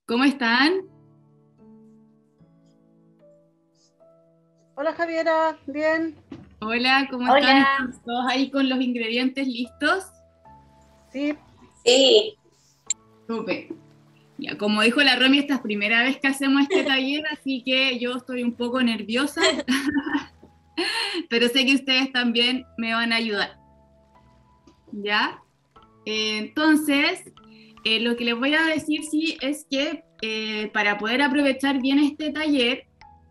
¿Cómo están? Hola Javiera, bien. Hola, ¿cómo están? Hola. ¿Están todos ahí con los ingredientes listos? Sí, Sí, Súper. Ya, como dijo la Romy, esta es primera vez que hacemos este taller, así que yo estoy un poco nerviosa, pero sé que ustedes también me van a ayudar. ¿Ya? Entonces, lo que les voy a decir sí es que para poder aprovechar bien este taller,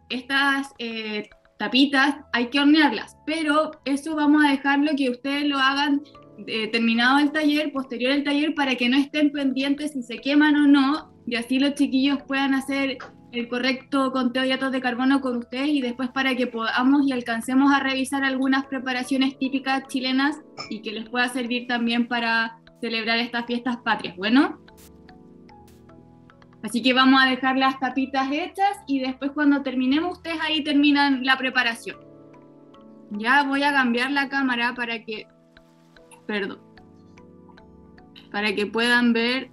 estas tapitas hay que hornearlas, pero eso vamos a dejarlo que ustedes lo hagan terminado el taller, posterior al taller, para que no estén pendientes si se queman o no, y así los chiquillos puedan hacer el correcto conteo de hidratos de carbono con ustedes y después para que podamos y alcancemos a revisar algunas preparaciones típicas chilenas y que les pueda servir también para celebrar estas fiestas patrias. Bueno, así que vamos a dejar las tapitas hechas y después cuando terminemos ustedes ahí terminan la preparación. Ya voy a cambiar la cámara para que, perdón, para que puedan ver.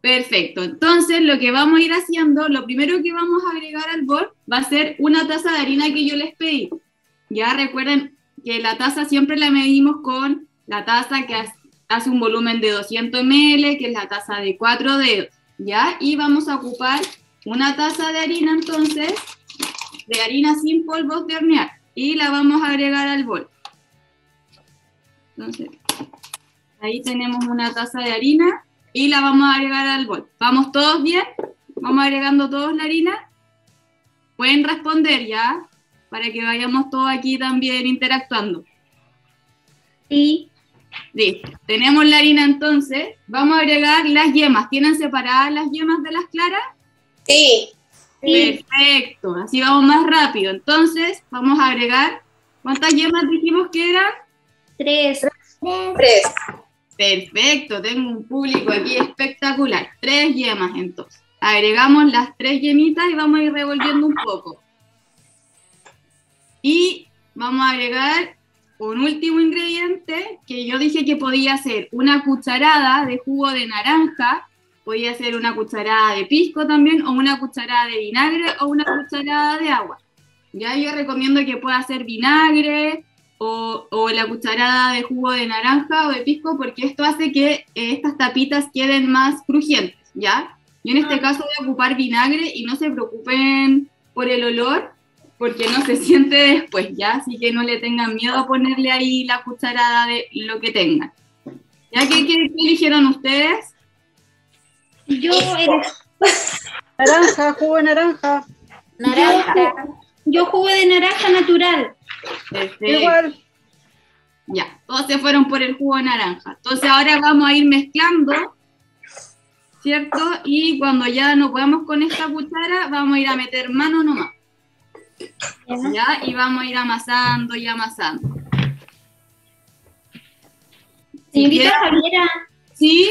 Perfecto, entonces lo que vamos a ir haciendo, lo primero que vamos a agregar al bol va a ser una taza de harina que yo les pedí. Ya recuerden que la taza siempre la medimos con la taza que hace un volumen de 200 ml, que es la taza de 4 dedos, ¿ya? Y vamos a ocupar una taza de harina entonces, de harina sin polvos de hornear, y la vamos a agregar al bol. Entonces, ahí tenemos una taza de harina y la vamos a agregar al bol. ¿Vamos todos bien? ¿Vamos agregando todos la harina? Pueden responder ya, para que vayamos todos aquí también interactuando. sí, Listo. Tenemos la harina entonces. Vamos a agregar las yemas. ¿Tienen separadas las yemas de las claras? sí. Perfecto. Así vamos más rápido. Entonces, vamos a agregar. ¿Cuántas yemas dijimos que eran? 3. 3. Perfecto. Tengo un público aquí espectacular. 3 yemas entonces. Agregamos las 3 yemitas y vamos a ir revolviendo un poco. Y vamos a agregar un último ingrediente que yo dije que podía ser una cucharada de jugo de naranja, podía ser una cucharada de pisco también, o una cucharada de vinagre, o una cucharada de agua. Ya yo recomiendo que pueda ser vinagre, o la cucharada de jugo de naranja o de pisco, porque esto hace que estas tapitas queden más crujientes, ¿ya? Yo en este caso voy a ocupar vinagre y no se preocupen por el olor, porque no se siente después, ¿ya? Así que no le tengan miedo a ponerle ahí la cucharada de lo que tengan. ¿Ya qué eligieron ustedes? Yo naranja, jugo de naranja. naranja. Yo jugo de naranja natural. Perfecto. Igual. Ya, todos se fueron por el jugo de naranja. Entonces ahora vamos a ir mezclando, ¿cierto? Y cuando ya no podamos con esta cuchara, vamos a ir a meter mano nomás. ¿Ya? Y vamos a ir amasando y amasando. Señorita Javiera, ¿Sí?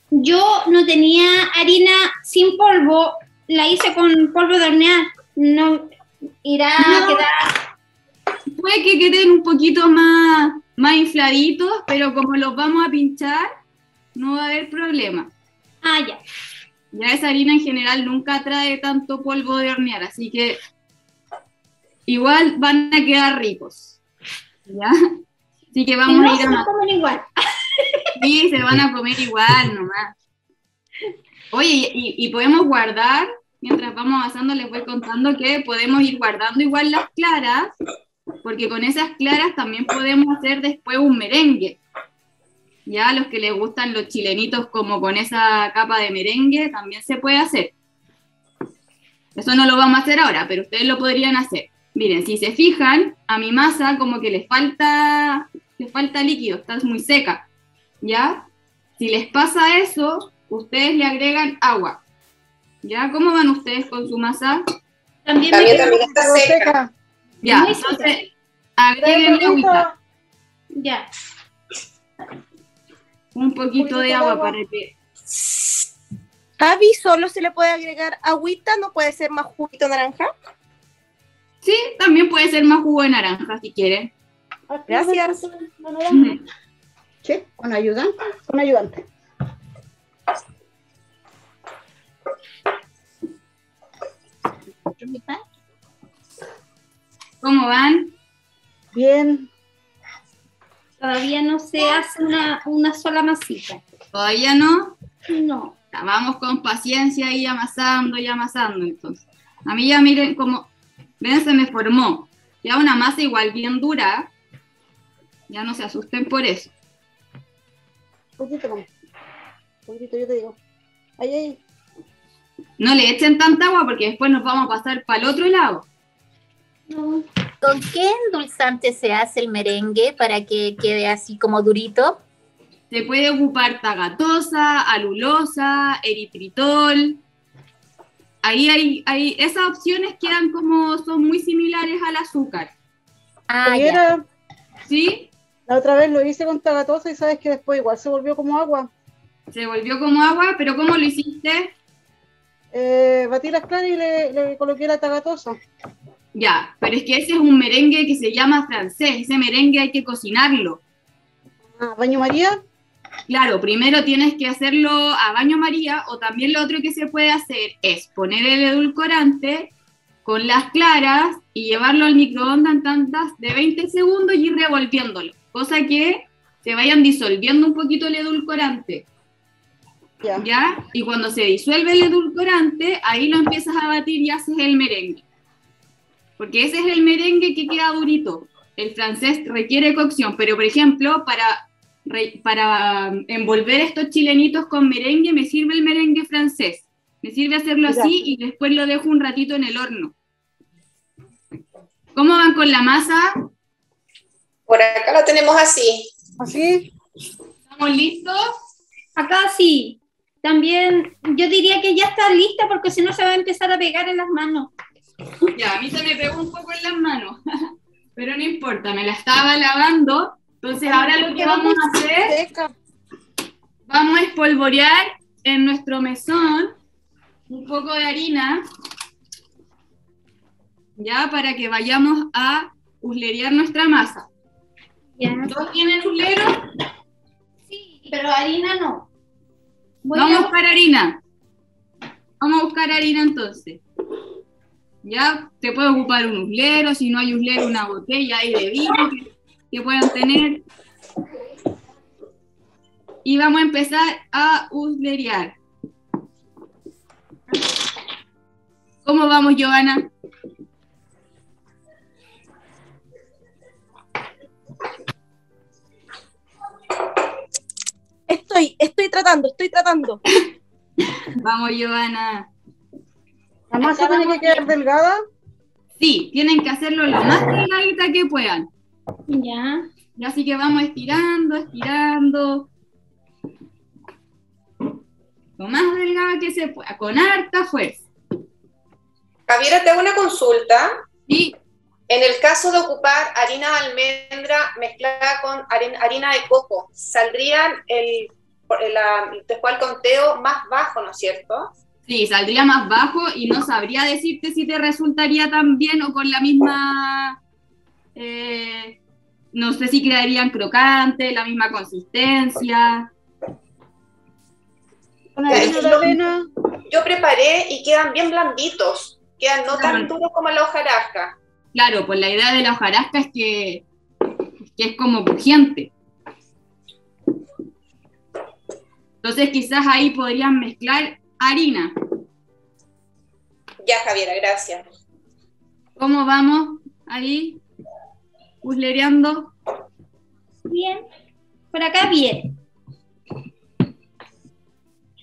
yo no tenía harina sin polvo, la hice con polvo de hornear. No irá a quedar. Puede que queden un poquito más infladitos, pero como los vamos a pinchar, no va a haber problema. Ah, ya. Ya esa harina en general nunca trae tanto polvo de hornear, así que igual van a quedar ricos. ¿Ya? Así que vamos No a ir se a... comen igual. Sí, se van a comer igual nomás. Oye, y podemos guardar, mientras vamos avanzando les voy contando que podemos ir guardando igual las claras, porque con esas claras también podemos hacer después un merengue. Ya, a los que les gustan los chilenitos como con esa capa de merengue, también se puede hacer. Eso no lo vamos a hacer ahora, pero ustedes lo podrían hacer. Miren, si se fijan, a mi masa como que les falta líquido, está muy seca. ¿Ya? Si les pasa eso, ustedes le agregan agua. ¿Ya? ¿Cómo van ustedes con su masa? También Está seca. Ya, Muy entonces agreguen agüita. Ya. Un poquito de agua para que... Javi, ¿solo se le puede agregar agüita? ¿No puede ser más juguito naranja? Sí, también puede ser más jugo de naranja si quieren. Gracias. ¿Sí? ¿Con ayudante? Con ayudante. ¿Cómo van? Bien. Todavía no se hace una sola masita. ¿Todavía no? No. Ya, vamos con paciencia y amasando entonces. A mí ya miren cómo, ven, se me formó. Ya una masa igual bien dura. Ya no se asusten por eso. Poquito, mamá. Poquito, yo te digo. Ahí. No le echen tanta agua porque después nos vamos a pasar para el otro lado. No. ¿Con qué endulzante se hace el merengue para que quede así como durito? Se puede ocupar tagatosa, alulosa, eritritol. Ahí hay esas opciones quedan como, son muy similares al azúcar. Ah, ya. Javiera, ¿Sí? la otra vez lo hice con tagatosa y sabes que después igual se volvió como agua. Se volvió como agua, pero ¿cómo lo hiciste? Batí las claras y le coloqué la tagatosa. Ya, pero es que ese es un merengue que se llama francés. Ese merengue hay que cocinarlo. Ah, ¿baño María? Claro, primero tienes que hacerlo a baño María, o también lo otro que se puede hacer es poner el edulcorante con las claras y llevarlo al microondas en tandas de 20 segundos y ir revolviéndolo, cosa que se vayan disolviendo un poquito el edulcorante. Ya. ¿Ya? Y cuando se disuelve el edulcorante, ahí lo empiezas a batir y haces el merengue. Porque ese es el merengue que queda durito. El francés requiere cocción, pero por ejemplo, para envolver estos chilenitos con merengue, me sirve el merengue francés. Me sirve hacerlo así y después lo dejo un ratito en el horno. ¿Cómo van con la masa? Por acá lo tenemos así. ¿Así? ¿Estamos listos? Acá sí. También yo diría que ya está lista porque si no se va a empezar a pegar en las manos. Ya, a mí se me pegó un poco en las manos, pero no importa, me la estaba lavando. Entonces ahora lo que vamos a hacer, Seca. vamos a espolvorear en nuestro mesón un poco de harina, ya, para que vayamos a uslerear nuestra masa. Ya. ¿Todos tienen uslero? Sí, pero harina no. Vamos a buscar harina. Vamos a buscar harina entonces. Ya, te puede ocupar un uslero, si no hay uslero, una botella ahí de vino que puedan tener. Y vamos a empezar a uslerear. ¿Cómo vamos, Giovanna? Estoy tratando. Vamos, Giovanna. ¿La masa tiene que quedar delgada? Sí, tienen que hacerlo lo más delgadita que puedan. Ya. Y así que vamos estirando. Lo más delgada que se pueda, con harta fuerza. Javiera, te hago una consulta. Sí, En el caso de ocupar harina de almendra mezclada con harina de coco, saldría después el conteo más bajo, ¿no es cierto? sí, saldría más bajo y no sabría decirte si te resultaría tan bien o con la misma, no sé si quedarían crocantes, la misma consistencia. Con harina de avena. Yo preparé y quedan bien blanditos, quedan no tan duros como la hojarasca. Claro, pues la idea de la hojarasca es que es como crujiente. Entonces quizás ahí podrían mezclar harina. Ya, Javiera, gracias. ¿Cómo vamos ahí? Uslereando. Bien. Por acá bien.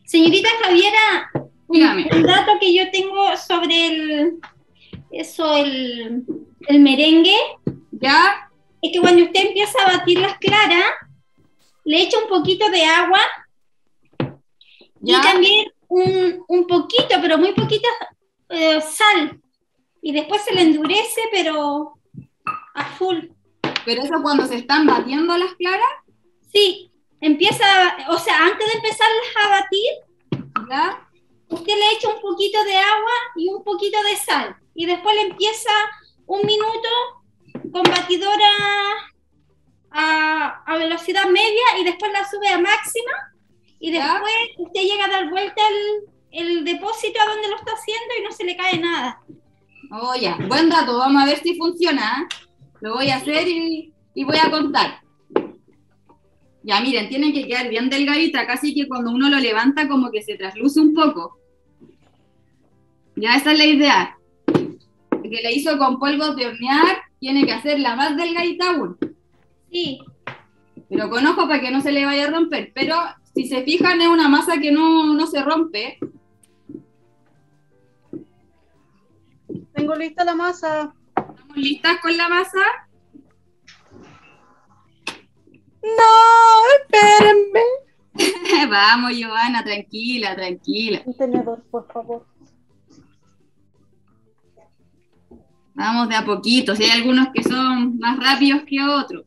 Señorita Javiera, Dígame. un dato que yo tengo sobre el merengue ¿Ya? es que cuando usted empieza a batir las claras, le echa un poquito de agua ¿Ya? y también un poquito, pero muy poquita sal. Y después se le endurece, pero a full. ¿Pero eso cuando se están batiendo las claras? Sí, empieza, o sea, antes de empezarlas a batir, ¿Ya? usted le echa un poquito de agua y un poquito de sal. Y después le empieza un minuto con batidora a velocidad media y después la sube a máxima. Y ¿Ya? después usted llega a dar vuelta el depósito a donde lo está haciendo y no se le cae nada. Oh, ya, buen dato, vamos a ver si funciona. Lo voy a hacer y voy a contar. Ya, miren, tiene que quedar bien delgadita, casi que cuando uno lo levanta como que se trasluce un poco. Ya, esa es la idea. El que la hizo con polvos de hornear, tiene que hacerla más delgadita aún. Sí. Pero con ojo para que no se le vaya a romper. Pero si se fijan, es una masa que no se rompe. Tengo lista la masa. ¿Estamos listas con la masa? No, espérenme. Vamos, Giovanna, tranquila, tranquila. Un tenedor, por favor. Vamos de a poquito. Si hay algunos que son más rápidos que otros.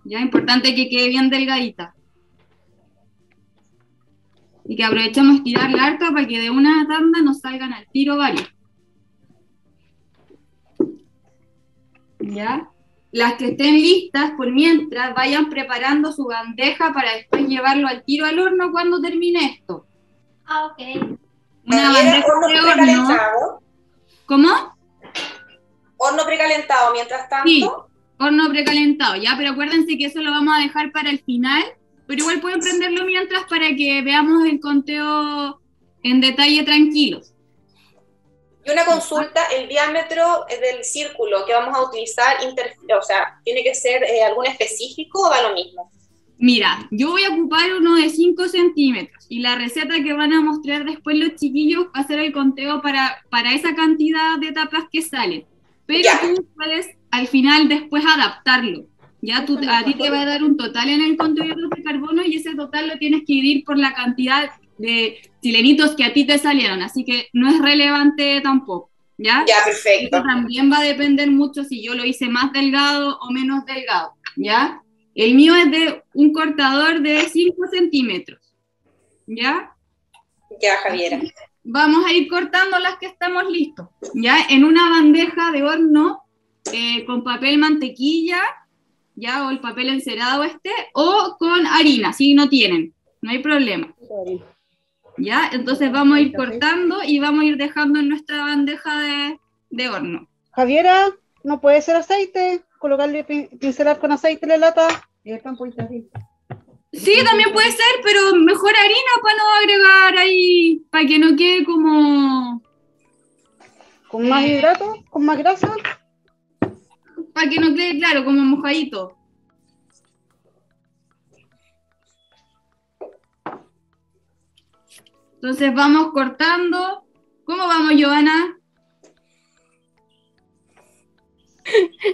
Ya, importante que quede bien delgadita. Y que aprovechemos tirarla harta para que de una tanda nos salgan al tiro varios. ¿Ya? Las que estén listas, por mientras, vayan preparando su bandeja para después llevarlo al tiro al horno cuando termine esto. Ah, ok. Una Javiera, bandeja horno de horno. precalentado. ¿Cómo? Horno precalentado, mientras tanto. Sí, horno precalentado, ya, pero acuérdense que eso lo vamos a dejar para el final, pero igual pueden prenderlo mientras para que veamos el conteo en detalle tranquilos. Y una consulta, el diámetro del círculo que vamos a utilizar, o sea, ¿tiene que ser algún específico o da lo mismo? Mira, yo voy a ocupar uno de 5 centímetros y la receta que van a mostrar después los chiquillos va a ser el conteo para esa cantidad de tapas que salen. Pero Ya. tú puedes al final después adaptarlo. Ya a ti te va a dar un total en el conteo de carbono y ese total lo tienes que dividir por la cantidad de chilenitos que a ti te salieron. Así que no es relevante tampoco. ¿Ya? Ya, Esto perfecto. también va a depender mucho si yo lo hice más delgado o menos delgado. ¿Ya? El mío es de un cortador de 5 centímetros. ¿Ya? Ya, Javiera. Vamos a ir cortando las que estamos listos. ¿Ya? En una bandeja de horno con papel mantequilla, ¿ya? O el papel encerado o con harina, si no tienen. No hay problema. ¿Ya? Entonces vamos a ir cortando y vamos a ir dejando en nuestra bandeja de horno. Javiera, no puede ser aceite. Colocarle pincelar con aceite la lata. Y el campo así. Sí, también puede ser, pero mejor harina para no agregar ahí, para que no quede como... Con más hidrato, con más grasa. Para que no quede, claro, como mojadito. Entonces vamos cortando. ¿Cómo vamos, Giovanna?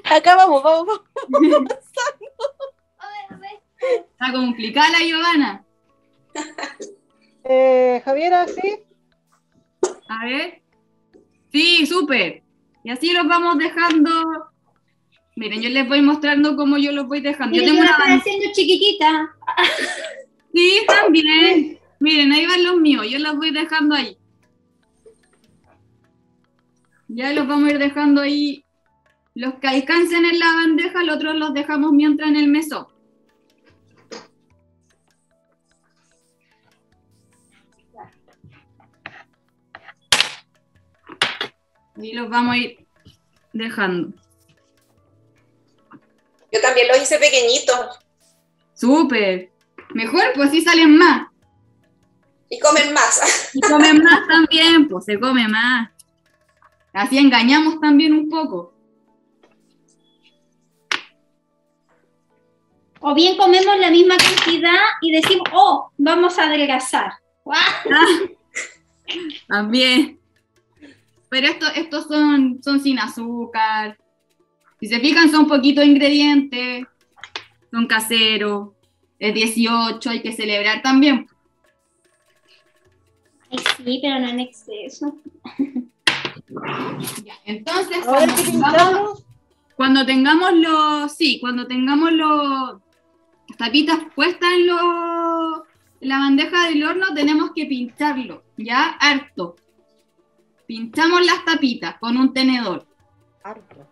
Acá vamos. Está complicada la Giovanna. Javiera, ¿sí? A ver. Sí, súper. Y así los vamos dejando. Miren, yo les voy mostrando cómo yo los voy dejando. Yo Mira, tengo yo la una estoy haciendo chiquitita. Sí, también. Miren, ahí van los míos. Yo los voy dejando ahí. Ya los vamos a ir dejando ahí. Los que alcancen en la bandeja, los otros los dejamos mientras en el mesón. Y los vamos a ir dejando. Yo también lo hice pequeñitos ¡Súper! Mejor, pues así salen más. y comen más. Y comen más también, pues se come más. Así engañamos también un poco. O bien comemos la misma cantidad y decimos, oh, vamos a adelgazar. También. Pero estos son sin azúcar. Si se fijan, son poquitos ingredientes. Son caseros. Es 18, hay que celebrar también. Ay, sí, pero no en exceso. Ya, entonces, A ver, ¿qué pintamos? cuando tengamos las tapitas puestas en la bandeja del horno, tenemos que pincharlo, ¿ya? Harto. Pinchamos las tapitas con un tenedor. Harto.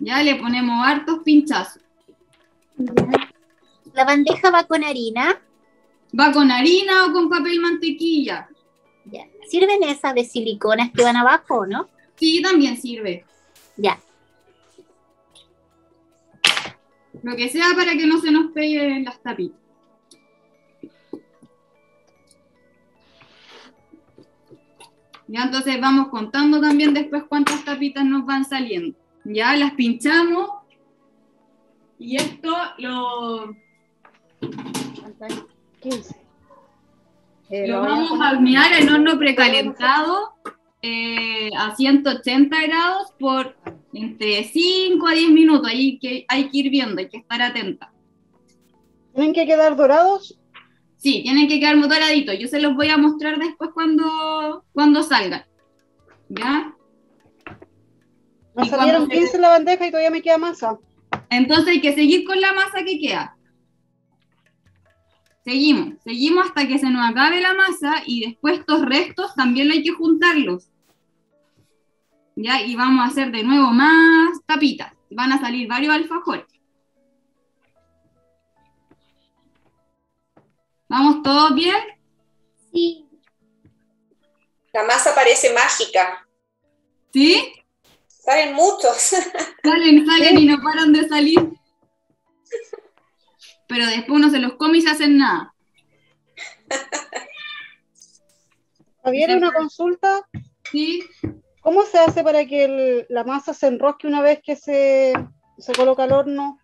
Ya le ponemos hartos pinchazos. La bandeja va con harina. Va con harina o con papel mantequilla. Ya. ¿Sirven esas de siliconas que van abajo, no? Sí, también sirve. Ya. Lo que sea para que no se nos peguen las tapitas. Ya, entonces vamos contando también después cuántas tapitas nos van saliendo. Ya, las pinchamos. Y esto lo 15. lo vamos a hornear en horno precalentado a 180 grados por entre 5 a 10 minutos. Ahí que hay que ir viendo, hay que estar atenta. ¿Tienen que quedar dorados? Sí, tienen que quedar doraditos. Yo se los voy a mostrar después cuando salgan. ¿Ya? Me Y salieron cuando se- 15 en la bandeja y todavía me queda masa. Entonces hay que seguir con la masa que queda. Seguimos hasta que se nos acabe la masa y después estos restos también hay que juntarlos. ¿Ya? Y vamos a hacer de nuevo más tapitas. Van a salir varios alfajores. ¿Vamos todos bien? Sí. La masa parece mágica. ¿Sí? Salen muchos. Salen y no paran de salir. Pero después uno se los come y se hacen nada. Javier, una consulta. ¿Sí? ¿Cómo se hace para que la masa se enrosque una vez que se coloca al horno?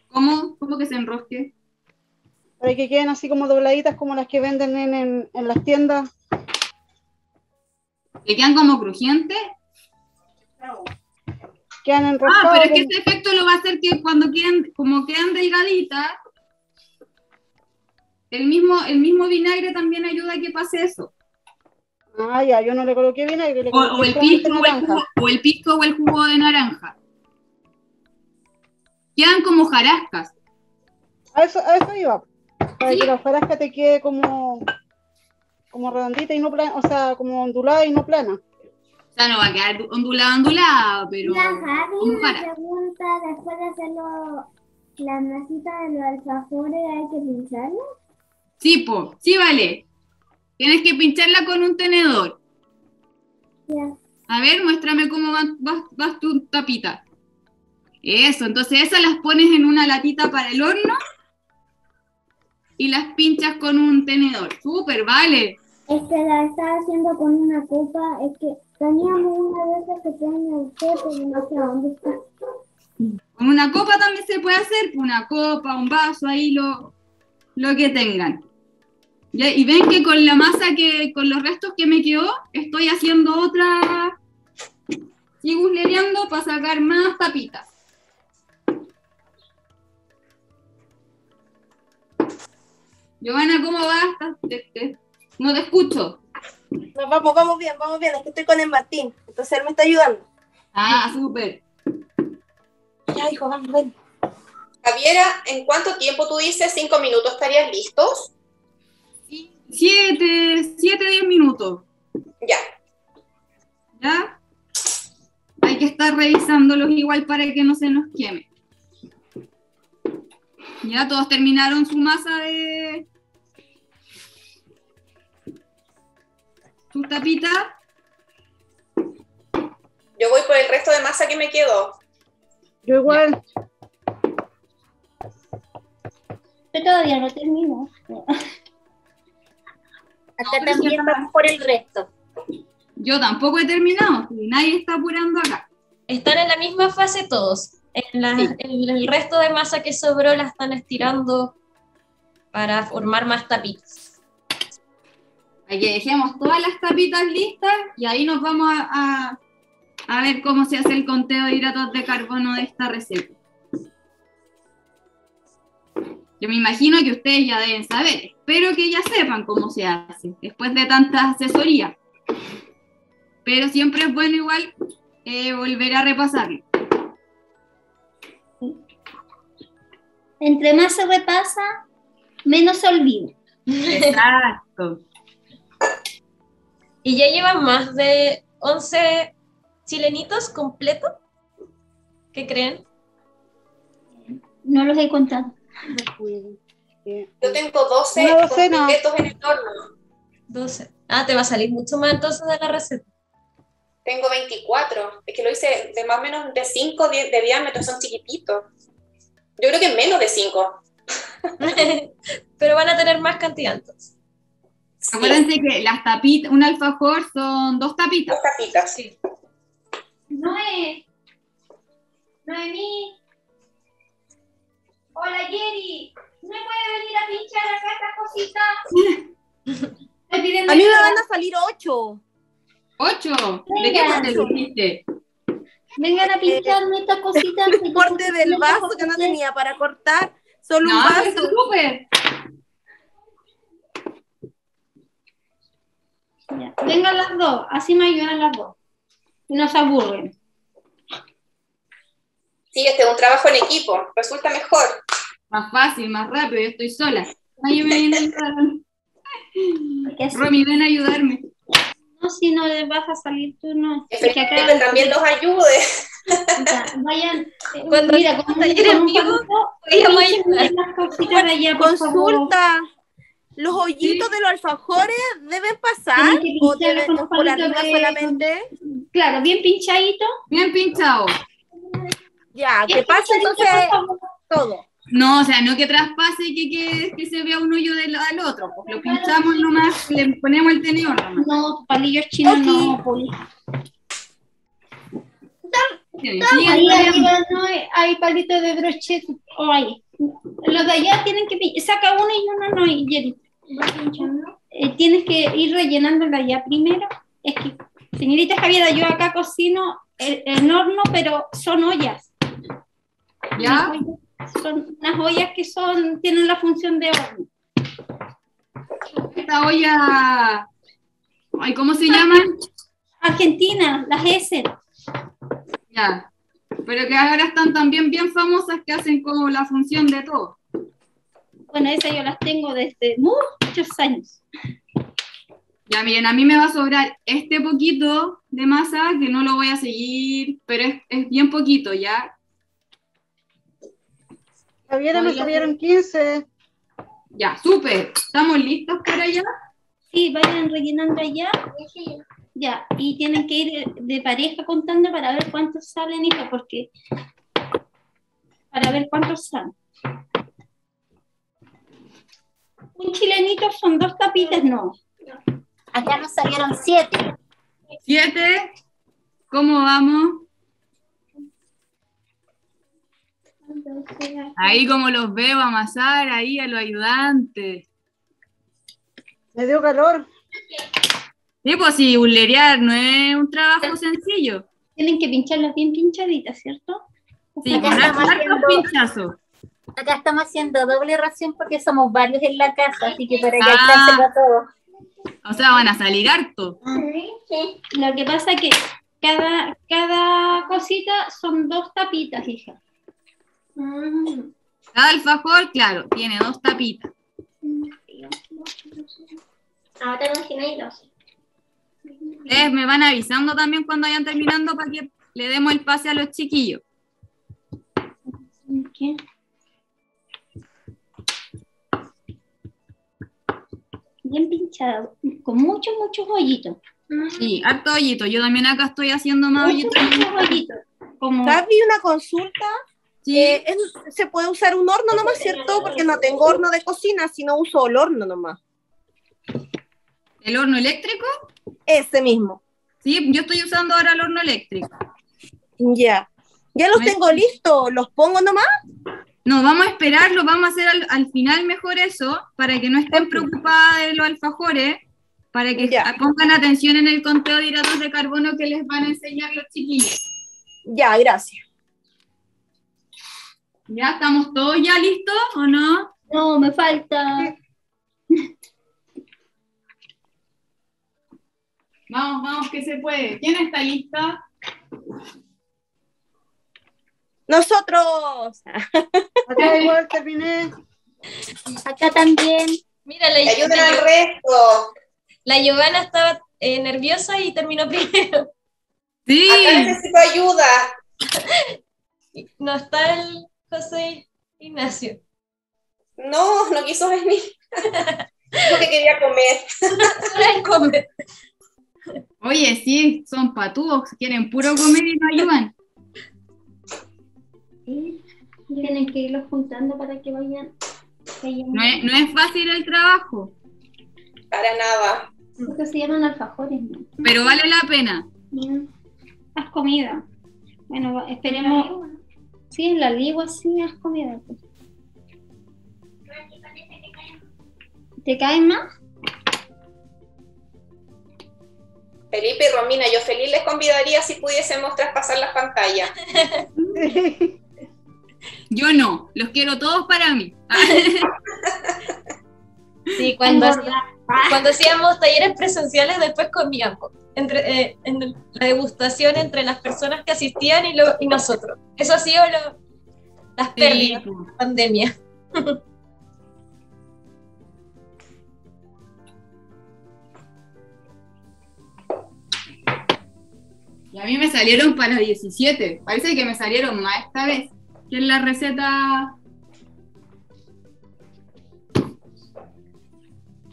¿Cómo que se enrosque? Para que queden así como dobladitas como las que venden en las tiendas. ¿Que quedan como crujientes? Quedan enroscadas. Pero es que como- ese efecto lo va a hacer que cuando quedan delgaditas, el mismo vinagre también ayuda a que pase eso. Ah, ya, yo no le coloqué vinagre, le O coloqué el solamente pisco naranja. o el pisco o el jugo de naranja. Quedan como jarascas. A eso iba. Para Sí. que la hojarasca te quede como redondita y no plana, o sea, como ondulada y no plana. O sea, no va a quedar ondulada, pero La Javi como me jara. pregunta, después de hacerlo, la masita de los alfajores, ¿hay que pincharla? Sí, vale. Tienes que pincharla con un tenedor. Ya. A ver, muéstrame cómo vas tu tapita. Eso, entonces esas las pones en una latita para el horno y las pinchas con un tenedor. Súper, vale. Es que la estaba haciendo con una copa, es que teníamos una de esas que tienen el té, pero no sé dónde está. Con una copa también se puede hacer, una copa, un vaso, ahí lo que tengan. ¿Ya? Y ven que con la masa con los restos que me quedó, estoy haciendo otra, sigo huslereando para sacar más tapitas. Giovanna, ¿cómo vas? No te escucho. No, vamos bien, es que estoy con el Martín, entonces él me está ayudando. Ah, súper. Ya, hijo, vamos, ven. Javiera, ¿en cuánto tiempo tú dices? 5 minutos, ¿estarías listos? 10 minutos. Ya. ¿Ya? Hay que estar revisándolos igual para que no se nos queme. Ya todos terminaron su masa de su tapita. Yo voy por el resto de masa que me quedó. Yo igual. Yo todavía no termino. Acá pero también sí, vamos por el resto. Yo tampoco he terminado, y nadie está apurando acá. Están en la misma fase todos. El resto de masa que sobró la están estirando para formar más tapitas. Hay que dejemos todas las tapitas listas y ahí nos vamos a ver cómo se hace el conteo de hidratos de carbono de esta receta. Yo me imagino que ustedes ya deben saber, espero que ya sepan cómo se hace, después de tanta asesoría. Pero siempre es bueno igual volver a repasarlo. Entre más se repasa, menos se olvida. Exacto. Y ya llevan más de 11 chilenitos completos. ¿Qué creen? No los he contado. Yo tengo 12 Una docena. completos en el horno. 12. Ah, te va a salir mucho más entonces de la receta. Tengo 24. Es que lo hice de más o menos de 5 de diámetro, son chiquititos. Yo creo que menos de 5. Pero van a tener más cantidad entonces. Acuérdense que las tapitas, un alfajor son 2 tapitas. 2 tapitas. Sí. Noemí. Hola, Jerry. ¿No me puede venir a pinchar acá estas cositas? Estoy pidiendo A mí me ayuda. van a salir 8. 8. ¿De qué parte lo hiciste? Vengan a pincharme estas cositas. El corte del vaso que no tenía para cortar, solo un No, vaso. eso es súper. Ya. Vengan las dos, así me ayudan las dos. Y no se aburren. Sí, este es un trabajo en equipo. Resulta mejor. Más fácil, más rápido, yo estoy sola. Nadie me viene a ayudar. Porque así- Romy, ven a ayudarme. No, si no les vas a salir tú, no. Es que Felipe acá también los ayude. ya, vayan. Cuando Mira, hacemos con taller en un vivo, palito, podríamos píncenme ayudar. las cositas de allá, por favor. Consulta. ¿Los hoyitos de los alfajores deben pasar Tienen que o pincharlos deben con por palito arriba de- solamente? Claro, bien pinchadito. Bien pinchado. Ya, Bien que pase pinchadito, entonces por favor. todo. No, o sea, no que traspase y que se vea un hoyo al otro. Pues lo pinchamos nomás, le ponemos el tenedor nomás. No, palillos chinos Ok. no, pues. Sigue, Ahí sigue. arriba no hay palitos de brochet. O ahí. Los de allá tienen que saca uno y uno no, Jerry. Tienes que ir rellenando de allá primero. Es que, señorita Javiera, yo acá cocino en horno, pero son ollas. ¿Ya? Son unas ollas que tienen la función de horno. Esta olla. Ay, ¿cómo se llaman? Argentina, las Essen. Ya. Pero que ahora están también bien famosas que hacen como la función de todo. Bueno, esas yo las tengo desde muchos años. Ya, miren, a mí me va a sobrar este poquito de masa que no lo voy a seguir, pero es bien poquito, ¿ya? Javiera, me subieron 15. Ya, súper. ¿Estamos listos para allá? Sí, vayan rellenando allá. Ya, y tienen que ir de pareja contando para ver cuántos salen, hija, porque para ver cuántos salen. Un chilenito son 2 tapitas, no. Acá nos salieron 7. 7. ¿Cómo vamos? Ahí como los veo amasar ahí a los ayudantes. Me dio calor. Sí, pues si bulerear no es un trabajo sencillo. Tienen que pincharlas bien pinchaditas, ¿cierto? Sí, Acá con estamos hartos haciendo- pinchazos. Acá estamos haciendo doble ración porque somos varios en la casa, así que para que Ah. alcance para todos. O sea, van a salir harto. Lo que pasa es que cada cosita son 2 tapitas, hija. Cada alfajor, claro, tiene 2 tapitas. Ahora imagináis 2. Ustedes me van avisando también cuando vayan terminando para que le demos el pase a los chiquillos. ¿Qué? Bien pinchado, con muchos hoyitos. Sí, harto hoyito. Yo también acá estoy haciendo más Muchos hoyitos. hoyitos. Como Gaby, una consulta. Sí, Se puede usar un horno nomás, ¿cierto? Porque no tengo horno de cocina, sino uso el horno nomás. el horno eléctrico. Ese mismo. Sí, yo estoy usando ahora el horno eléctrico. Ya. Ya los Me- tengo listos. ¿Los pongo nomás? No, vamos a esperarlo, vamos a hacer al final mejor eso, para que no estén preocupadas de los alfajores, para que Ya. pongan atención en el conteo de hidratos de carbono que les van a enseñar los chiquillos. Ya, gracias. ¿Ya estamos todos ya listos o no? no, me falta. Vamos, vamos, que se puede. ¿Quién está lista? Nosotros. Acá igual terminé. Acá también. Mira, Que ayuden al resto. la Giovanna estaba nerviosa y terminó primero. Sí. Acá necesito ayuda. No está el José Ignacio. No, no quiso venir. Dijo que quería comer. Solo el comer. Oye, sí, son patúos, quieren puro comer y no ayudan. Sí, tienen que irlos juntando para que vayan. No es fácil el trabajo, Para nada. Porque se llaman alfajores, ¿no? pero vale la pena. Bien. Haz comida. Bueno, esperemos. Sí, en la ligua sí, haz comida. Pues. ¿Te caen más? Felipe y Romina, yo feliz les convidaría si pudiésemos traspasar las pantallas. Yo no, los quiero todos para mí. Sí, cuando hacíamos talleres presenciales, después comíamos. En la degustación entre las personas que asistían y nosotros. Eso ha sido las pérdidas de la pandemia. Y a mí me salieron para 17. Parece que me salieron más esta vez que en la receta.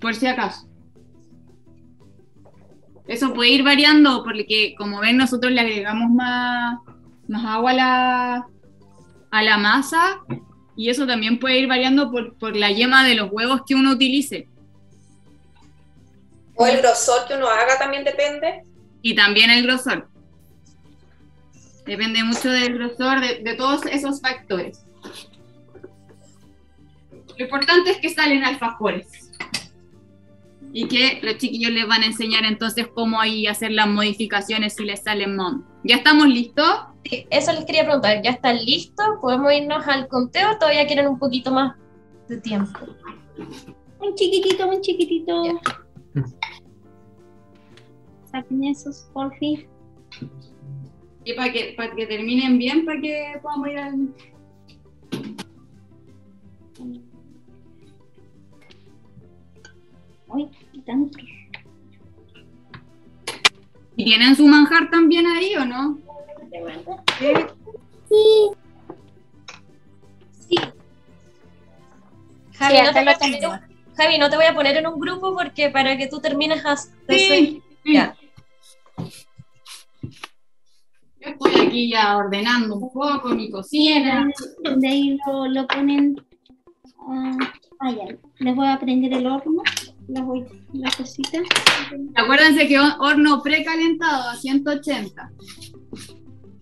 Por si acaso. Eso puede ir variando porque, como ven, nosotros le agregamos más agua a la masa y eso también puede ir variando por la yema de los huevos que uno utilice. O el grosor que uno haga también depende. Y también el grosor. Depende mucho del grosor, de todos esos factores. Lo importante es que salen alfajores. Y que los chiquillos les van a enseñar entonces cómo ahí hacer las modificaciones si les salen mal. ¿Ya estamos listos? Sí, eso les quería preguntar. ¿Ya están listos? ¿Podemos irnos al conteo o todavía quieren un poquito más de tiempo? Un chiquitito, un chiquitito. Ya. Saquen esos, por fin. Y para que terminen bien, para que podamos ir al... Uy, tanto. ¿Y tienen su manjar también ahí o no? Sí. Javi, Sí, no acá te lo voy a poner tengo. Javi, no te voy a poner en un grupo porque para que tú termines Sí. Ya. Yo estoy aquí ya ordenando un poco mi cocina. De ahí lo ponen. Ya. Les voy a prender el horno. La cosita. Acuérdense que horno precalentado a 180.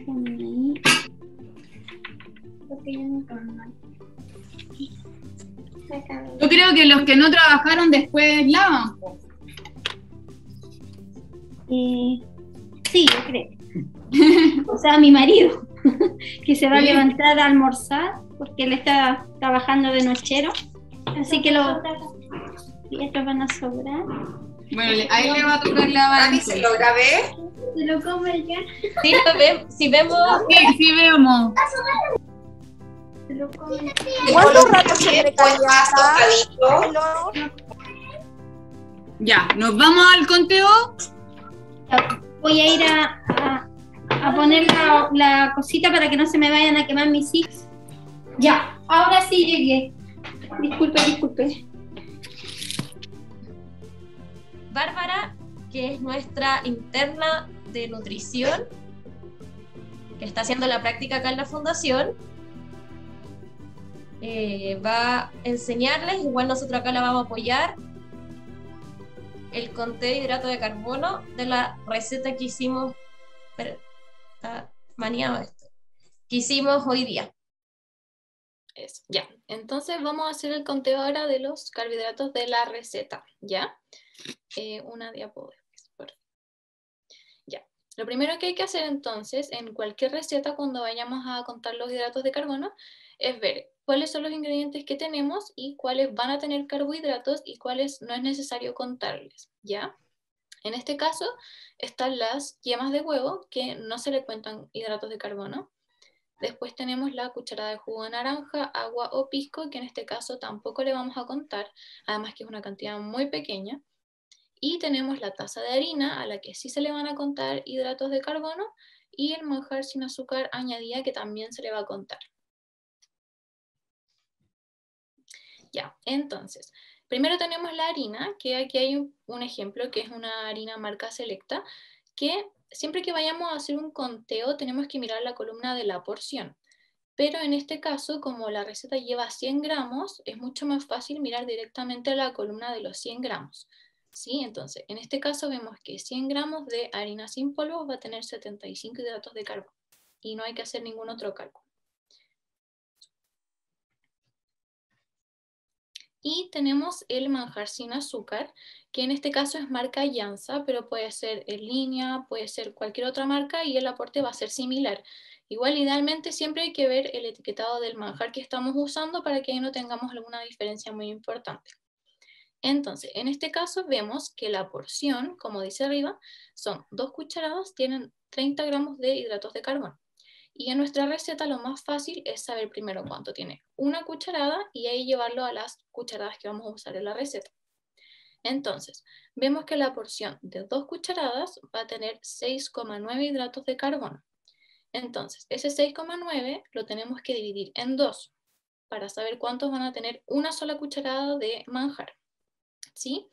Ponen ahí. Porque ya no Yo creo que los que no trabajaron después lavan. Po. sí, yo creo. O sea, mi marido, que se va a Sí. levantar a almorzar porque él está trabajando de nochero. Así que y estos van a sobrar. Bueno, ahí le va a tocar lavar. Gaby, ¿se lo grabé? ¿Se lo come ya? Sí, si vemos. Sí, vemos. Se lo come. ¿Cuánto rato se Bien, precalienta? pues más tostadito. Ya, nos vamos al conteo. Voy a ir a poner la cosita para que no se me vayan a quemar mis hijos. Ya, ahora sí llegué. Disculpe. Bárbara, que es nuestra interna de nutrición, que está haciendo la práctica acá en la fundación, va a enseñarles, igual nosotros acá la vamos a apoyar, el conteo de hidrato de carbono de la receta que hicimos, pero está maniado esto, que hicimos hoy día. Eso, ya. Entonces vamos a hacer el conteo ahora de los carbohidratos de la receta, ¿ya? Una diapositiva. Ya. Lo primero que hay que hacer entonces en cualquier receta cuando vayamos a contar los hidratos de carbono es ver cuáles son los ingredientes que tenemos y cuáles van a tener carbohidratos y cuáles no es necesario contarles, ¿ya? En este caso están las yemas de huevo que no se le cuentan hidratos de carbono. Después tenemos la cucharada de jugo de naranja, agua o pisco, que en este caso tampoco le vamos a contar, además que es una cantidad muy pequeña. Y tenemos la taza de harina, a la que sí se le van a contar hidratos de carbono, y el manjar sin azúcar añadida, que también se le va a contar. Ya, entonces, primero tenemos la harina, que aquí hay un ejemplo, que es una harina marca Selecta, que siempre que vayamos a hacer un conteo tenemos que mirar la columna de la porción. Pero en este caso, como la receta lleva 100 gramos, es mucho más fácil mirar directamente la columna de los 100 gramos. ¿Sí? Entonces, en este caso vemos que 100 gramos de harina sin polvo va a tener 75 hidratos de carbono. Y no hay que hacer ningún otro cálculo. Y tenemos el manjar sin azúcar, que en este caso es marca Llanza, pero puede ser en línea, puede ser cualquier otra marca y el aporte va a ser similar. Igual, idealmente, siempre hay que ver el etiquetado del manjar que estamos usando para que ahí no tengamos alguna diferencia muy importante. Entonces, en este caso vemos que la porción, como dice arriba, son 2 cucharadas, tienen 30 gramos de hidratos de carbono. Y en nuestra receta lo más fácil es saber primero cuánto tiene una cucharada y ahí llevarlo a las cucharadas que vamos a usar en la receta. Entonces, vemos que la porción de 2 cucharadas va a tener 6,9 hidratos de carbono. Entonces, ese 6,9 lo tenemos que dividir en 2 para saber cuántos van a tener una sola cucharada de manjar. ¿Sí?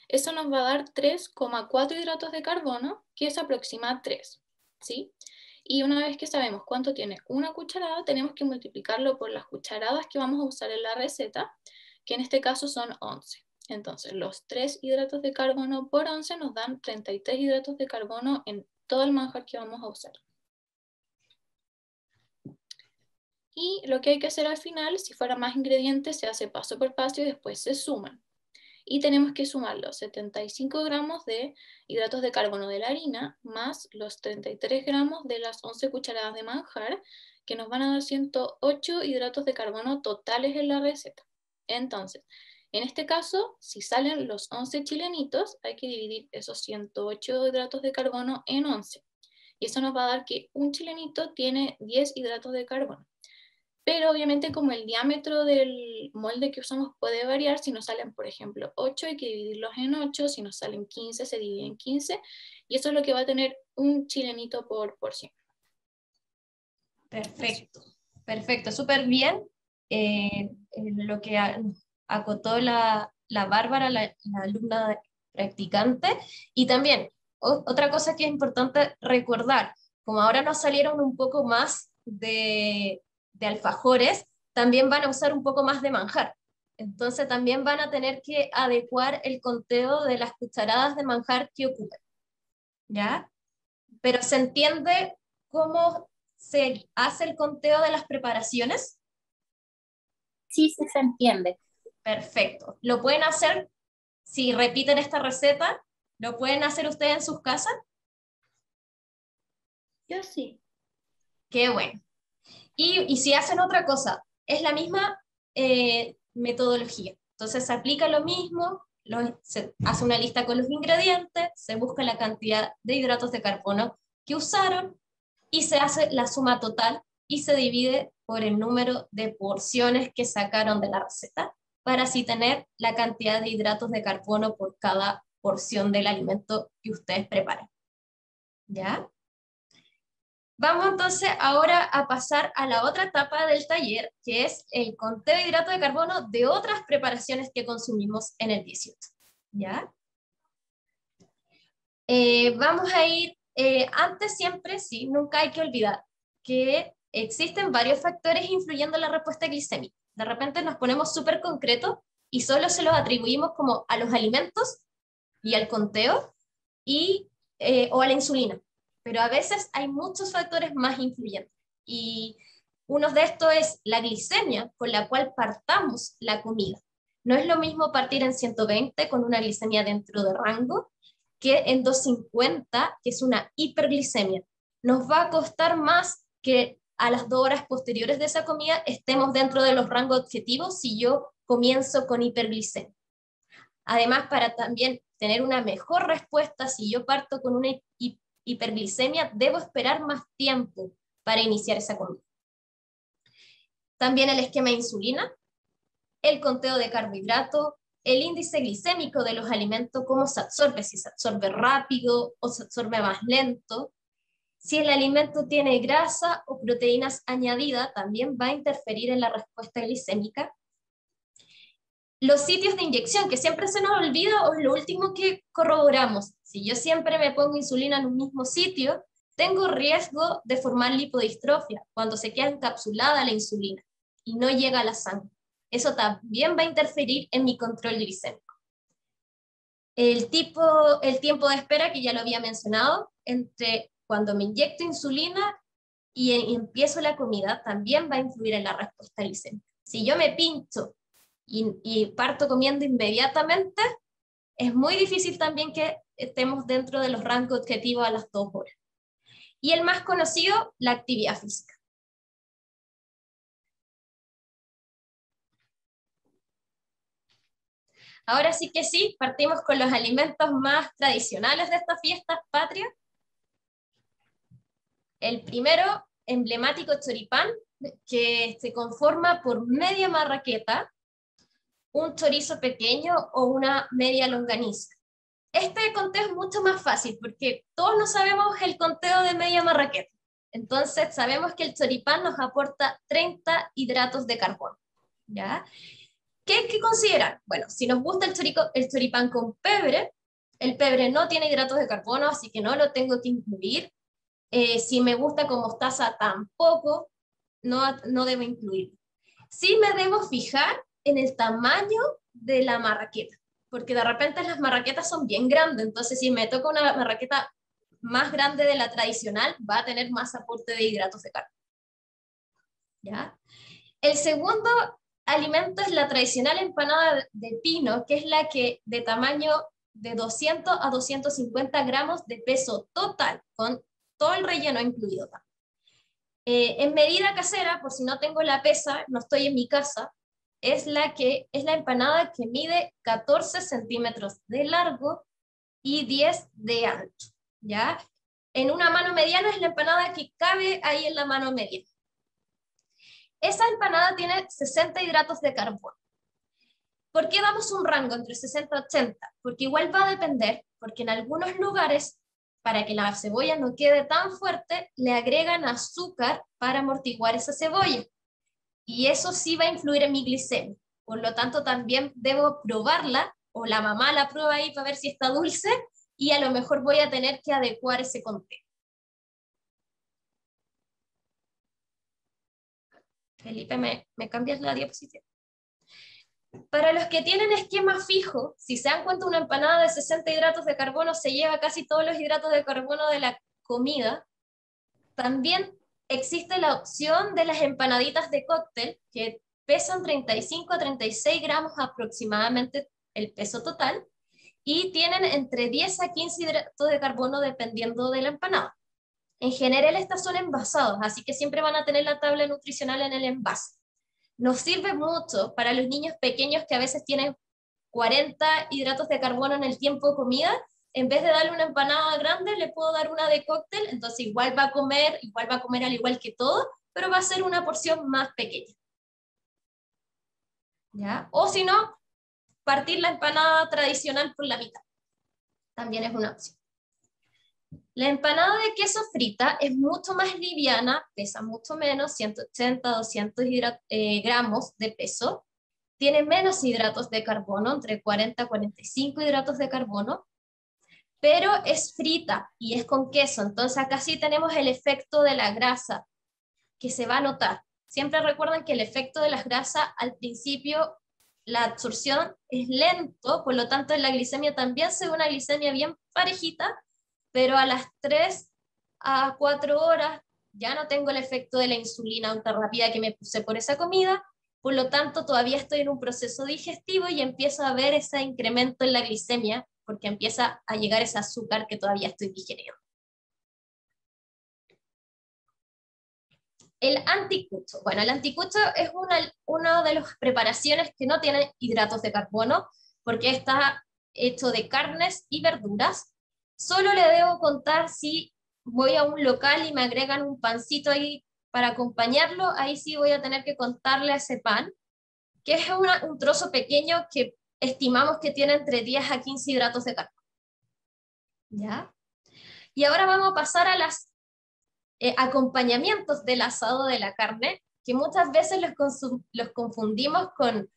Eso nos va a dar 3,4 hidratos de carbono, que se aproxima a 3. ¿Sí? Y una vez que sabemos cuánto tiene una cucharada, tenemos que multiplicarlo por las cucharadas que vamos a usar en la receta, que en este caso son 11. Entonces, los 3 hidratos de carbono por 11 nos dan 33 hidratos de carbono en todo el manjar que vamos a usar. Y lo que hay que hacer al final, si fuera más ingredientes, se hace paso por paso y después se suman. Y tenemos que sumar los 75 gramos de hidratos de carbono de la harina más los 33 gramos de las 11 cucharadas de manjar, que nos van a dar 108 hidratos de carbono totales en la receta. Entonces, en este caso, si salen los 11 chilenitos, hay que dividir esos 108 hidratos de carbono en 11. Y eso nos va a dar que un chilenito tiene 10 hidratos de carbono. Pero obviamente como el diámetro del molde que usamos puede variar, si nos salen, por ejemplo, 8 hay que dividirlos en 8, si nos salen 15 se divide en 15, y eso es lo que va a tener un chilenito por porción. Perfecto, perfecto, súper bien. Lo que acotó la Bárbara, la alumna practicante, y también otra cosa que es importante recordar, como ahora nos salieron un poco más de alfajores, también van a usar un poco más de manjar. Entonces también van a tener que adecuar el conteo de las cucharadas de manjar que ocupen. ¿Ya? Pero ¿se entiende cómo se hace el conteo de las preparaciones? Sí, sí se entiende. Perfecto. ¿Lo pueden hacer si repiten esta receta? ¿Lo pueden hacer ustedes en sus casas? Yo sí. Qué bueno. Y si hacen otra cosa, es la misma metodología. Entonces se aplica lo mismo, se hace una lista con los ingredientes, se busca la cantidad de hidratos de carbono que usaron y se hace la suma total y se divide por el número de porciones que sacaron de la receta para así tener la cantidad de hidratos de carbono por cada porción del alimento que ustedes preparen. ¿Ya? Vamos entonces ahora a pasar a la otra etapa del taller, que es el conteo de hidratos de carbono de otras preparaciones que consumimos en el 18. ¿Ya? Vamos a ir, antes siempre, sí, nunca hay que olvidar que existen varios factores influyendo en la respuesta glicémica. De repente nos ponemos súper concretos y solo se los atribuimos como a los alimentos y al conteo o a la insulina. Pero a veces hay muchos factores más influyentes. Y uno de estos es la glicemia con la cual partamos la comida. No es lo mismo partir en 120 con una glicemia dentro de rango que en 250, que es una hiperglicemia. Nos va a costar más que a las 2 horas posteriores de esa comida estemos dentro de los rangos objetivos si yo comienzo con hiperglicemia. Además, para también tener una mejor respuesta, si yo parto con una hiperglicemia, debo esperar más tiempo para iniciar esa comida. También el esquema de insulina, el conteo de carbohidratos, el índice glicémico de los alimentos, cómo se absorbe, si se absorbe rápido o se absorbe más lento. Si el alimento tiene grasa o proteínas añadidas, también va a interferir en la respuesta glicémica. Los sitios de inyección, que siempre se nos olvida o es lo último que corroboramos. Si yo siempre me pongo insulina en un mismo sitio, tengo riesgo de formar lipodistrofia cuando se queda encapsulada la insulina y no llega a la sangre. Eso también va a interferir en mi control glicémico. El tiempo de espera, que ya lo había mencionado, entre cuando me inyecto insulina y empiezo la comida, también va a influir en la respuesta glicémica. Si yo me pincho y parto comiendo inmediatamente, es muy difícil también que estemos dentro de los rangos objetivos a las 2 horas. Y el más conocido, la actividad física. Ahora sí que sí, partimos con los alimentos más tradicionales de estas fiestas patrias. El primero, emblemático choripán, que se conforma por media marraqueta, un chorizo pequeño o una media longaniza. Este conteo es mucho más fácil porque todos no sabemos el conteo de media marraqueta. Entonces sabemos que el choripán nos aporta 30 hidratos de carbono. ¿Ya? ¿Qué hay que considerar? Bueno, si nos gusta el choripán con pebre, el pebre no tiene hidratos de carbono, así que no lo tengo que incluir. Si me gusta con mostaza, tampoco, no debo incluirlo. Sí me debo fijar en el tamaño de la marraqueta, porque de repente las marraquetas son bien grandes, entonces si me toca una marraqueta más grande de la tradicional, va a tener más aporte de hidratos de carbono. ¿Ya? El segundo alimento es la tradicional empanada de pino, que es la que de tamaño de 200 a 250 gramos de peso total, con todo el relleno incluido. En medida casera, por si no tengo la pesa, no estoy en mi casa, es la empanada que mide 14 centímetros de largo y 10 de ancho, ¿ya? En una mano mediana es la empanada que cabe ahí en la mano mediana. Esa empanada tiene 60 hidratos de carbono. ¿Por qué damos un rango entre 60 y 80? Porque igual va a depender, porque en algunos lugares, para que la cebolla no quede tan fuerte, le agregan azúcar para amortiguar esa cebolla. Y eso sí va a influir en mi glicemia. Por lo tanto, también debo probarla, o la mamá la prueba ahí para ver si está dulce, y a lo mejor voy a tener que adecuar ese conteo. Felipe, ¿me cambias la diapositiva? Para los que tienen esquema fijo, si se dan cuenta, una empanada de 60 hidratos de carbono se lleva casi todos los hidratos de carbono de la comida. También existe la opción de las empanaditas de cóctel, que pesan 35 a 36 gramos aproximadamente el peso total, y tienen entre 10 a 15 hidratos de carbono dependiendo de la empanada. En general estas son envasados, así que siempre van a tener la tabla nutricional en el envase. Nos sirve mucho para los niños pequeños que a veces tienen 40 hidratos de carbono en el tiempo de comida. En vez de darle una empanada grande, le puedo dar una de cóctel, entonces igual va a comer al igual que todo, pero va a ser una porción más pequeña. ¿Ya? O si no, partir la empanada tradicional por la mitad. También es una opción. La empanada de queso frita es mucho más liviana, pesa mucho menos, 180 a 200 gramos de peso, tiene menos hidratos de carbono, entre 40 a 45 hidratos de carbono, pero es frita y es con queso, entonces acá sí tenemos el efecto de la grasa que se va a notar. Siempre recuerden que el efecto de las grasas al principio, la absorción es lento, por lo tanto en la glicemia también se ve una glicemia bien parejita, pero a las 3 a 4 horas ya no tengo el efecto de la insulina ultra rápida que me puse por esa comida, por lo tanto todavía estoy en un proceso digestivo y empiezo a ver ese incremento en la glicemia, porque empieza a llegar ese azúcar que todavía estoy digeriendo. El anticucho. Bueno, el anticucho es una de las preparaciones que no tiene hidratos de carbono, porque está hecho de carnes y verduras. Solo le debo contar si voy a un local y me agregan un pancito ahí para acompañarlo, ahí sí voy a tener que contarle ese pan, que es un trozo pequeño que estimamos que tiene entre 10 a 15 hidratos de carbono. ¿Ya? Y ahora vamos a pasar a los acompañamientos del asado de la carne, que muchas veces los confundimos con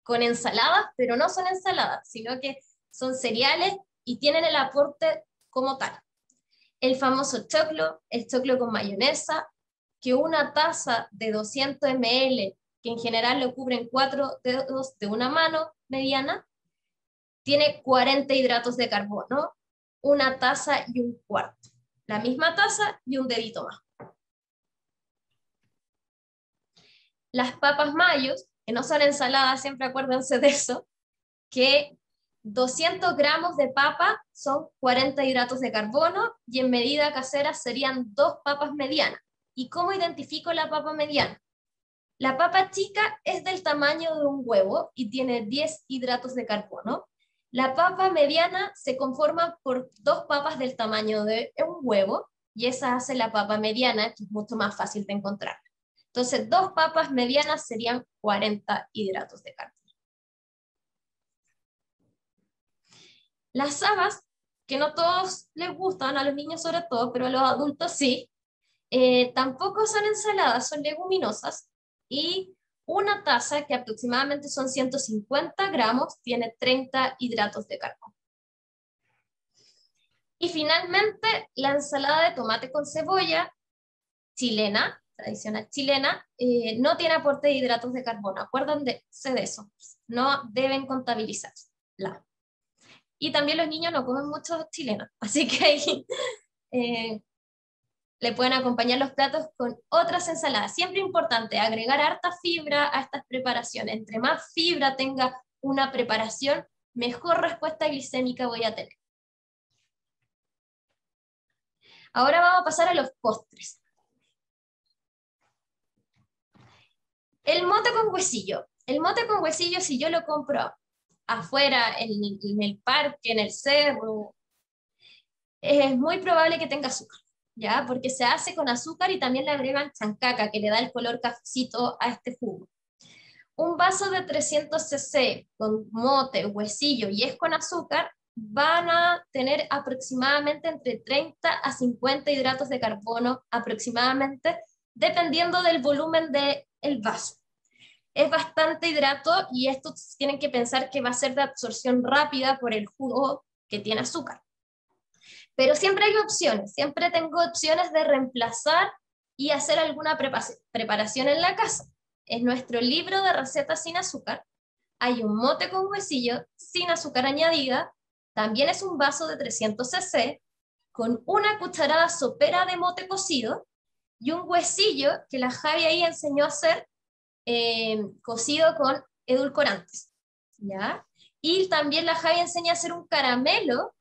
con ensaladas, pero no son ensaladas, sino que son cereales y tienen el aporte como tal. El famoso choclo, el choclo con mayonesa, que una taza de 200 ml, que en general lo cubren 4 dedos de una mano mediana, tiene 40 hidratos de carbono, una taza y un cuarto. La misma taza y un dedito más. Las papas mayos, que no son ensaladas, siempre acuérdense de eso, que 200 gramos de papa son 40 hidratos de carbono y en medida casera serían 2 papas medianas. ¿Y cómo identifico la papa mediana? La papa chica es del tamaño de un huevo y tiene 10 hidratos de carbono. La papa mediana se conforma por 2 papas del tamaño de un huevo y esa hace la papa mediana, que es mucho más fácil de encontrar. Entonces, 2 papas medianas serían 40 hidratos de carbono. Las habas, que no todos les gustan, a los niños sobre todo, pero a los adultos sí, tampoco son ensaladas, son leguminosas, y una taza, que aproximadamente son 150 gramos, tiene 30 hidratos de carbono. Y finalmente, la ensalada de tomate con cebolla chilena, tradicional chilena, no tiene aporte de hidratos de carbono. Acuérdense de eso, no deben contabilizarla. Y también los niños no comen mucho chileno, así que ahí le pueden acompañar los platos con otras ensaladas. Siempre importante agregar harta fibra a estas preparaciones. Entre más fibra tenga una preparación, mejor respuesta glicémica voy a tener. Ahora vamos a pasar a los postres. El mote con huesillo. El mote con huesillo, si yo lo compro afuera, en el parque, en el cerro, es muy probable que tenga azúcar, ¿ya? Porque se hace con azúcar y también le agregan chancaca, que le da el color cafecito a este jugo. Un vaso de 300 cc con mote, huesillo y es con azúcar, van a tener aproximadamente entre 30 a 50 hidratos de carbono aproximadamente, dependiendo del volumen del vaso. Es bastante hidrato y esto tienen que pensar que va a ser de absorción rápida por el jugo que tiene azúcar. Pero siempre hay opciones, siempre tengo opciones de reemplazar y hacer alguna preparación en la casa. En nuestro libro de recetas sin azúcar hay un mote con huesillo sin azúcar añadida, también es un vaso de 300 cc con una cucharada sopera de mote cocido y un huesillo que la Javi ahí enseñó a hacer cocido con edulcorantes, ¿ya? Y también la Javi enseña a hacer un caramelo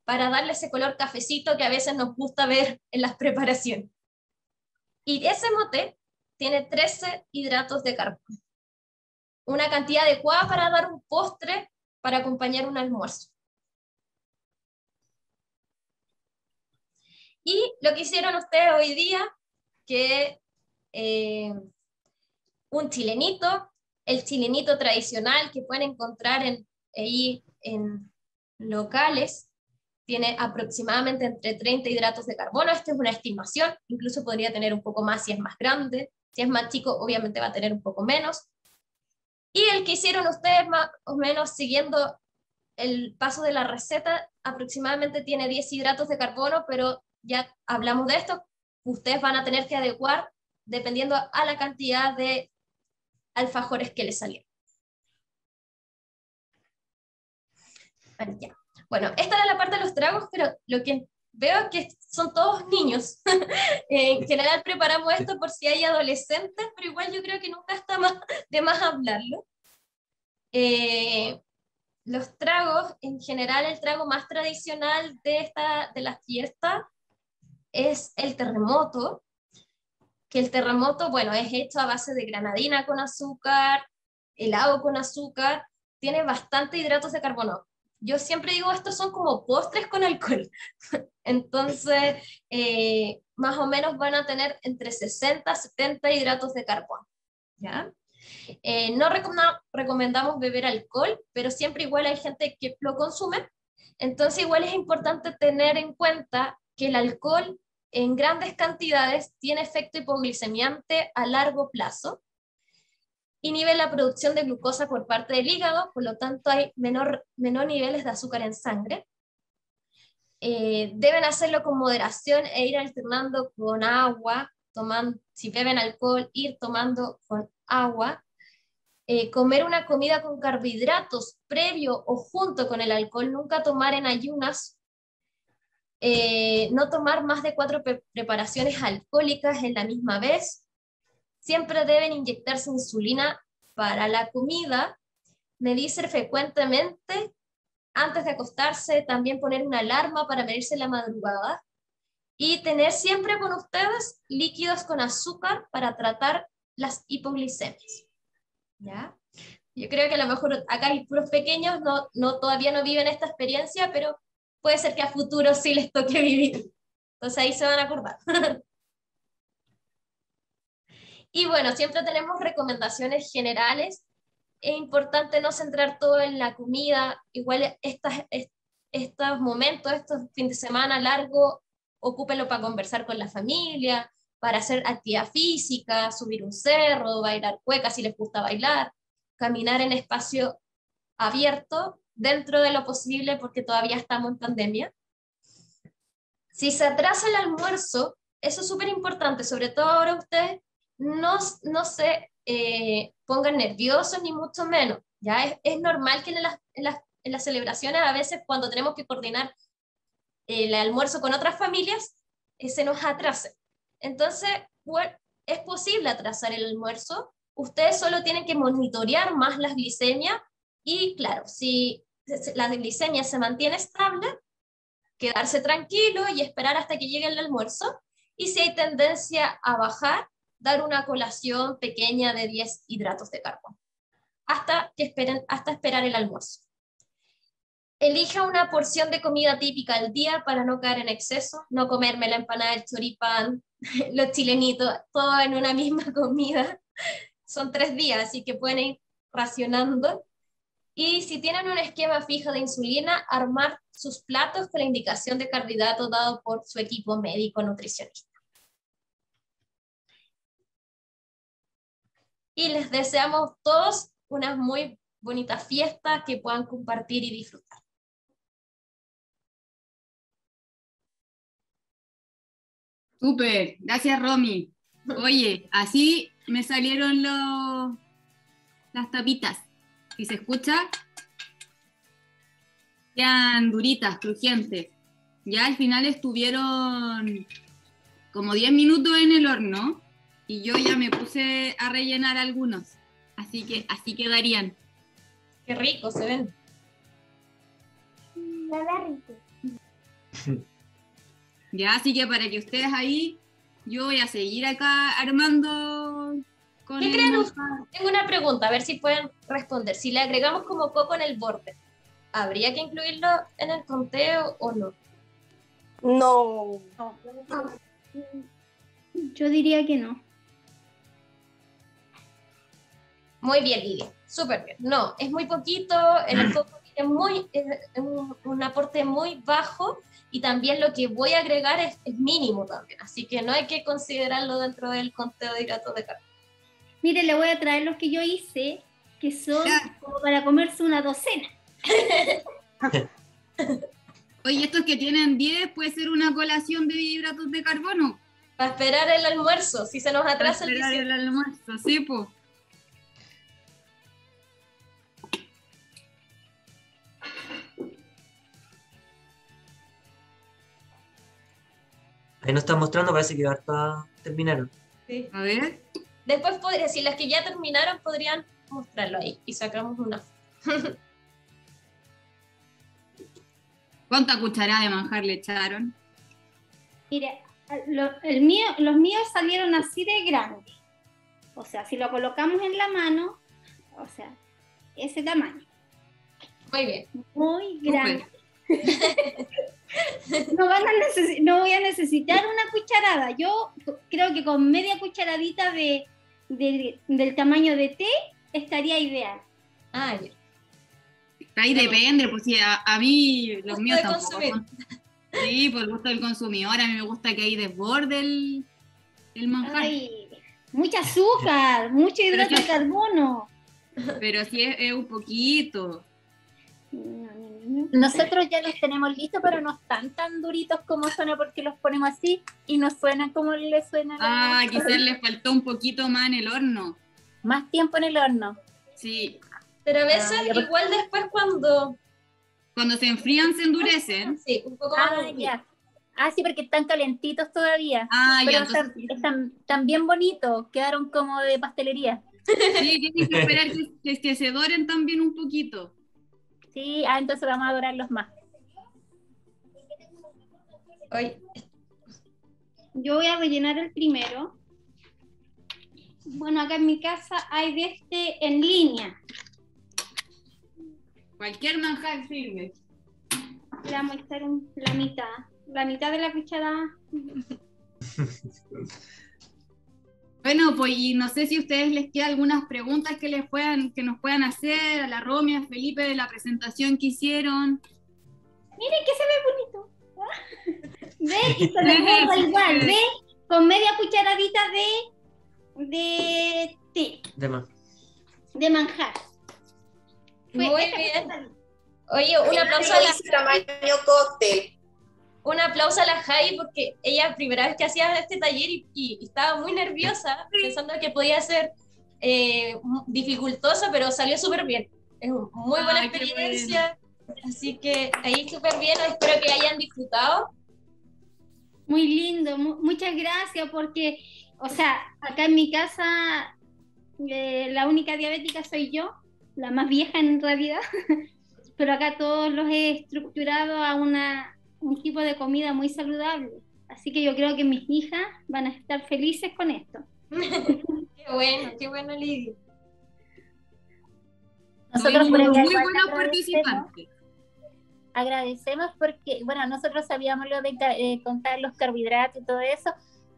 para darle ese color cafecito que a veces nos gusta ver en las preparaciones. Y ese mote tiene 13 hidratos de carbono. Una cantidad adecuada para dar un postre para acompañar un almuerzo. Y lo que hicieron ustedes hoy día, que un chilenito, el chilenito tradicional que pueden encontrar ahí en locales, tiene aproximadamente entre 30 hidratos de carbono. Esta es una estimación, incluso podría tener un poco más si es más grande, si es más chico obviamente va a tener un poco menos. Y el que hicieron ustedes más o menos siguiendo el paso de la receta, aproximadamente tiene 10 hidratos de carbono, pero ya hablamos de esto, ustedes van a tener que adecuar dependiendo a la cantidad de alfajores que les salieron. Ya. Bueno, esta era la parte de los tragos, pero lo que veo es que son todos niños. En general preparamos esto por si hay adolescentes, pero igual yo creo que nunca está de más hablarlo. Los tragos, en general el trago más tradicional de la fiesta es el terremoto, que el terremoto, bueno, es hecho a base de granadina con azúcar, helado con azúcar, tiene bastante hidratos de carbono. Yo siempre digo, estos son como postres con alcohol. Entonces, más o menos van a tener entre 60 y 70 hidratos de carbono, ¿ya? No recomendamos beber alcohol, pero siempre igual hay gente que lo consume. Entonces, igual es importante tener en cuenta que el alcohol en grandes cantidades tiene efecto hipoglicemiante a largo plazo. inhibe la producción de glucosa por parte del hígado, por lo tanto hay menor niveles de azúcar en sangre. Deben hacerlo con moderación e ir alternando con agua, si beben alcohol, ir tomando con agua. Comer una comida con carbohidratos previo o junto con el alcohol, nunca tomar en ayunas. No tomar más de 4 preparaciones alcohólicas en la misma vez. Siempre deben inyectarse insulina para la comida, medirse frecuentemente antes de acostarse, también poner una alarma para medirse en la madrugada y tener siempre con ustedes líquidos con azúcar para tratar las hipoglicemias. ¿Ya? Yo creo que a lo mejor acá hay puros pequeños, todavía no viven esta experiencia, pero puede ser que a futuro sí les toque vivir. Entonces ahí se van a acordar. Y bueno, siempre tenemos recomendaciones generales. Es importante no centrar todo en la comida. Igual estos momentos, estos fines de semana largos, ocúpenlo para conversar con la familia, para hacer actividad física, subir un cerro, bailar cueca si les gusta bailar, caminar en espacio abierto, dentro de lo posible porque todavía estamos en pandemia. Si se atrasa el almuerzo, eso es súper importante, sobre todo ahora ustedes no se pongan nerviosos ni mucho menos. ¿Ya? Es normal que en las celebraciones a veces cuando tenemos que coordinar el almuerzo con otras familias, se nos atrase. Entonces, es posible atrasar el almuerzo. Ustedes solo tienen que monitorear más las glicemias y, claro, si la glicemia se mantiene estable, quedarse tranquilo y esperar hasta que llegue el almuerzo. Y si hay tendencia a bajar, dar una colación pequeña de 10 hidratos de carbono hasta esperar el almuerzo. Elija una porción de comida típica al día para no caer en exceso, no comerme la empanada, el choripán, los chilenitos, todo en una misma comida. Son 3 días, así que pueden ir racionando. Y si tienen un esquema fijo de insulina, armar sus platos con la indicación de carbohidratos dado por su equipo médico nutricionista. Y les deseamos todos unas muy bonitas fiestas que puedan compartir y disfrutar. Súper, gracias Romy. Oye, así me salieron las tapitas. Si se escucha, quedan duritas, crujientes. Ya al final estuvieron como 10 minutos en el horno y yo ya me puse a rellenar algunos. Así que así quedarían. Qué rico se ven. Me da rico. Ya, así que para que ustedes ahí, yo voy a seguir acá armando con ¿Qué creen ustedes? Tengo una pregunta, a ver si pueden responder. Si le agregamos como coco en el borde, ¿habría que incluirlo en el conteo o no? No. Yo diría que no. Muy bien, Lidia, súper bien. No, es muy poquito, el coco es un aporte muy bajo y también lo que voy a agregar es mínimo también, así que no hay que considerarlo dentro del conteo de hidratos de carbono. Mire, le voy a traer los que yo hice, que son como para comerse una docena. Oye, estos que tienen 10 puede ser una colación de hidratos de carbono. Para esperar el almuerzo, si se nos atrasa el almuerzo, sí, pues. Ahí nos están mostrando, parece que harta terminaron. Sí. A ver. Después, si las que ya terminaron, podrían mostrarlo ahí y sacamos una. ¿Cuánta cucharada de manjar le echaron? Mire, los míos salieron así de grandes. O sea, si lo colocamos en la mano, o sea, ese tamaño. Muy bien. Muy grande. No voy a necesitar una cucharada. Yo creo que con media cucharadita del tamaño de té estaría ideal. Ah, ya. Ahí depende, pues sí, a mí los míos tampoco consumir. son. Sí, por el gusto del consumidor, a mí me gusta que ahí desborde el manjar. Ay, Mucha azúcar, mucho hidrato de carbono. Pero sí es un poquito. Nosotros ya los tenemos listos, pero no están tan duritos como suena porque los ponemos así y no suenan como les suenan. Quizás les faltó un poquito más en el horno. Más tiempo en el horno. Sí. Pero a veces igual después cuando se enfrían se endurecen. Sí, un poco más. Ya. Sí, porque están calentitos todavía. ya, pero entonces... están bien bonitos, quedaron como de pastelería. Sí, tienen que esperar que se doren también un poquito. Sí, entonces vamos a dorarlos más. Yo voy a rellenar el primero. Bueno, acá en mi casa hay de este en línea. Cualquier manjar sirve. Le vamos a echar la mitad de la cucharada. Bueno, pues y no sé si a ustedes les quedan algunas preguntas que nos puedan hacer a la Romy, a Felipe de la presentación que hicieron. Miren que se ve bonito. ¿Ves? Y se desborda igual, ¿ves? Con media cucharadita de té. De manjar. Muy bien. Oye, un aplauso a la tamaño cóctel. Un aplauso a la Jai porque ella primera vez que hacía este taller y estaba muy nerviosa pensando que podía ser dificultoso, pero salió súper bien. Es una muy buena experiencia, así que ahí súper bien, espero que hayan disfrutado. Muy lindo, muchas gracias porque, o sea, acá en mi casa la única diabética soy yo, la más vieja en realidad, pero acá todos los he estructurado a un tipo de comida muy saludable. Así que yo creo que mis hijas van a estar felices con esto. Qué bueno, Lidia. Nosotros muy buenos participantes. Agradecemos porque, bueno, nosotros sabíamos lo de contar los carbohidratos y todo eso,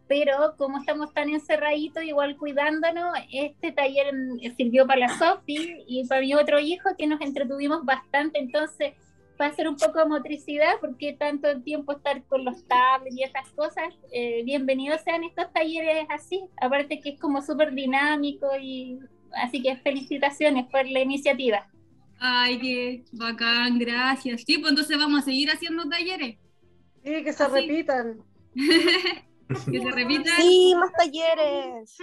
pero como estamos tan encerraditos, igual cuidándonos, este taller sirvió para la Sofi y para mi otro hijo, que nos entretuvimos bastante, entonces va a ser un poco de motricidad, porque tanto tiempo estar con los tablets y esas cosas, bienvenidos sean estos talleres así, aparte que es como súper dinámico, y así que felicitaciones por la iniciativa. Ay, qué bacán, gracias. Sí, pues entonces vamos a seguir haciendo talleres. Sí, que se repitan. Que se repitan. Sí, más talleres.